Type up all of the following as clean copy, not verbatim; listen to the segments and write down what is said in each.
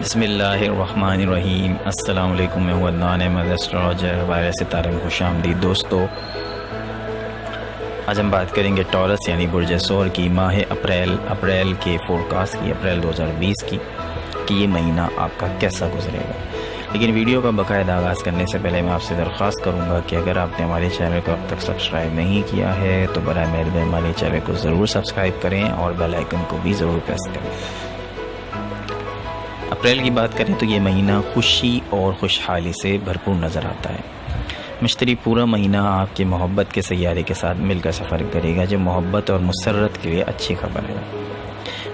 बिस्मिल्लाहिर्रहमानिर्रहीम। अस्सलाम वालेकुम। मैं हूँ अदनान अहमद एस्ट्रोलॉजर वायरस सितारे में खुश आमदीद। दोस्तों, आज हम बात करेंगे टॉरस यानी बुर्ज सौर की माह अप्रैल के फोरकास्ट की, अप्रैल 2020 की, कि ये महीना आपका कैसा गुजरेगा। लेकिन वीडियो का बाकायदा आगाज़ करने से पहले मैं आपसे दरख्वास्त करूँगा कि अगर आपने हमारे चैनल को अब तक सब्सक्राइब नहीं किया है तो बराए मेहरबानी हमारे चैनल को ज़रूर सब्सक्राइब करें और बेल आइकन को भी ज़रूर प्रेस करें। अप्रैल की बात करें तो ये महीना खुशी और खुशहाली से भरपूर नज़र आता है। मश्तरी पूरा महीना आपकी मोहब्बत के सैयारे के साथ मिलकर सफ़र करेगा, जो मोहब्बत और मुसर्रत के लिए अच्छी खबर है।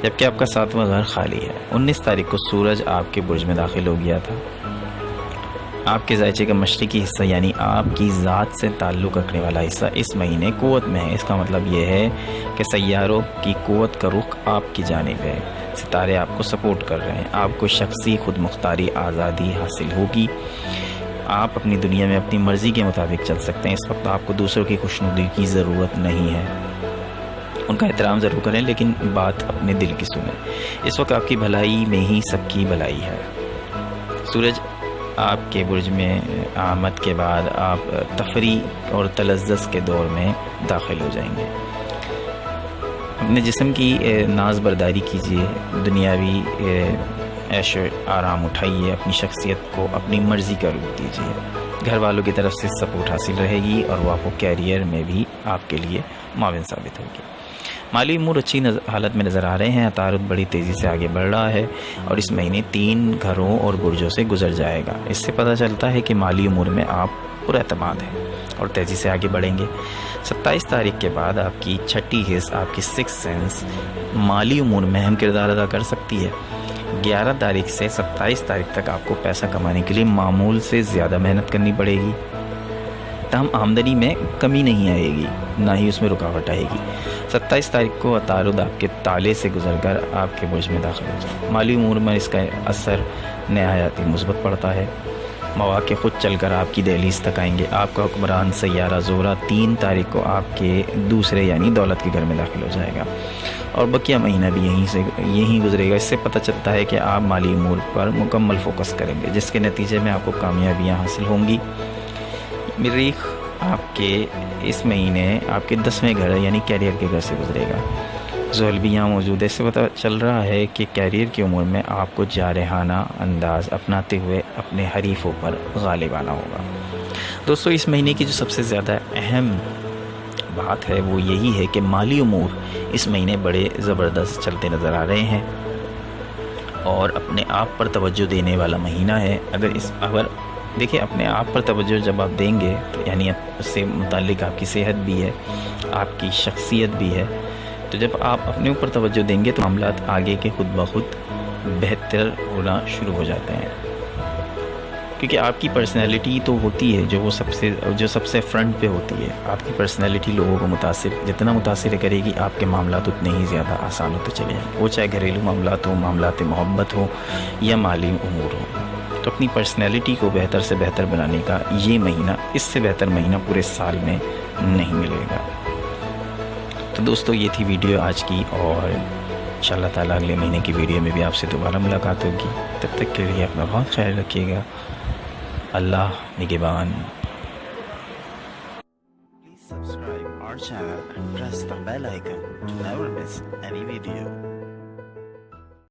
जबकि आपका 7वां घर खाली है। 19 तारीख को सूरज आपके बुर्ज में दाखिल हो गया था। आपके ज़ायचे का मशरिकी हिस्सा यानी आपकी ज़ात से ताल्लुक़ रखने वाला हिस्सा इस महीने क़ुव्वत में है। इसका मतलब ये है कि सैयारों की क़ुव्वत का रुख आपकी जानिब है। सितारे आपको सपोर्ट कर रहे हैं। आपको शख्सी खुद मुख्तारी आज़ादी हासिल होगी। आप अपनी दुनिया में अपनी मर्ज़ी के मुताबिक चल सकते हैं। इस वक्त आपको दूसरों की खुशनुदी की ज़रूरत नहीं है। उनका एहतराम ज़रूर करें, लेकिन बात अपने दिल की सुनें। इस वक्त आपकी भलाई में ही सबकी भलाई है। सूरज आपके बुर्ज में आमद के बाद आप तफरी और तलज़्ज़ुज़ के दौर में दाखिल हो जाएंगे। अपने जिस्म की नाज बर्दारी कीजिए, दुनियावी ऐश आराम उठाइए, अपनी शख्सियत को अपनी मर्ज़ी का रूप दीजिए। घर वालों की तरफ से सपोर्ट हासिल रहेगी और वो आपको कैरियर में भी आपके लिए माविन साबित होगी। माली उमूर अच्छी हालत में नज़र आ रहे हैं। तारुस बड़ी तेज़ी से आगे बढ़ रहा है और इस महीने 3 घरों और बुर्जों से गुजर जाएगा। इससे पता चलता है कि माली उमूर में आप पुरएतमाद हैं और तेज़ी से आगे बढ़ेंगे। 27 तारीख के बाद आपकी छठी हिस्स, आपकी सिक्स सेंस माली उमूर में अहम किरदार अदा कर सकती है। 11 तारीख से 27 तारीख तक आपको पैसा कमाने के लिए मामूल से ज़्यादा मेहनत करनी पड़ेगी। तमाम आमदनी में कमी नहीं आएगी, ना ही उसमें रुकावट आएगी। 27 तारीख को अतारुद आपके ताले से गुजरकर आपके बुर्ज में दाखिल हो जाए। माली उमूर में इसका असर नहायत मुस्बत पड़ता है। मौक़े खुद चलकर आपकी दहलीज तक आएंगे। आपका हुक्मरान सैयारा ज़ोरा 3 तारीख को आपके दूसरे यानी दौलत के घर में दाखिल हो जाएगा और बकिया महीना भी यहीं गुजरेगा। इससे पता चलता है कि आप माली उमूर पर मुकम्मल फोकस करेंगे, जिसके नतीजे में आपको कामयाबियाँ हासिल होंगी। मरीख आपके इस महीने आपके 10वें घर यानी कैरियर के घर से गुजरेगा। ज़ुहल भी यहाँ मौजूद है। इससे पता चल रहा है कि कैरियर की उम्र में आपको जारहाना अंदाज़ अपनाते हुए अपने हरीफों पर गालिब आना होगा। दोस्तों, इस महीने की जो सबसे ज़्यादा अहम बात है वो यही है कि माली उमूर इस महीने बड़े ज़बरदस्त चलते नज़र आ रहे हैं और अपने आप पर तवज्जो देने वाला महीना है। अगर देखिए, अपने आप पर तवज्जो जब आप देंगे तो यानी उससे मुताल्लिक आपकी सेहत भी है, आपकी शख्सियत भी है। तो जब आप अपने ऊपर तवज्जो देंगे तो मामलात आगे के खुद ब खुद बेहतर होना शुरू हो जाते हैं, क्योंकि आपकी पर्सनैलिटी तो होती है जो सबसे फ्रंट पे होती है। आपकी पर्सनैलिटी लोगों को जितना मुतासिर करेगी, आपके मामलात उतने ही ज़्यादा आसान होते चले जाएंगे। वो चाहे घरेलू मामलात हो, मामलात मोहब्बत हो या माली उमूर हो। तो अपनी पर्सनैलिटी को बेहतर से बेहतर बनाने का ये महीना, इससे बेहतर महीना पूरे साल में नहीं मिलेगा। तो दोस्तों, ये थी वीडियो आज की और इंशाअल्लाह ताला अगले महीने की वीडियो में भी आपसे दोबारा मुलाकात होगी। तब तक के लिए अपना बहुत ख्याल रखिएगा। अल्लाह निगहबान। Please subscribe our channel and press the bell icon to never miss any video.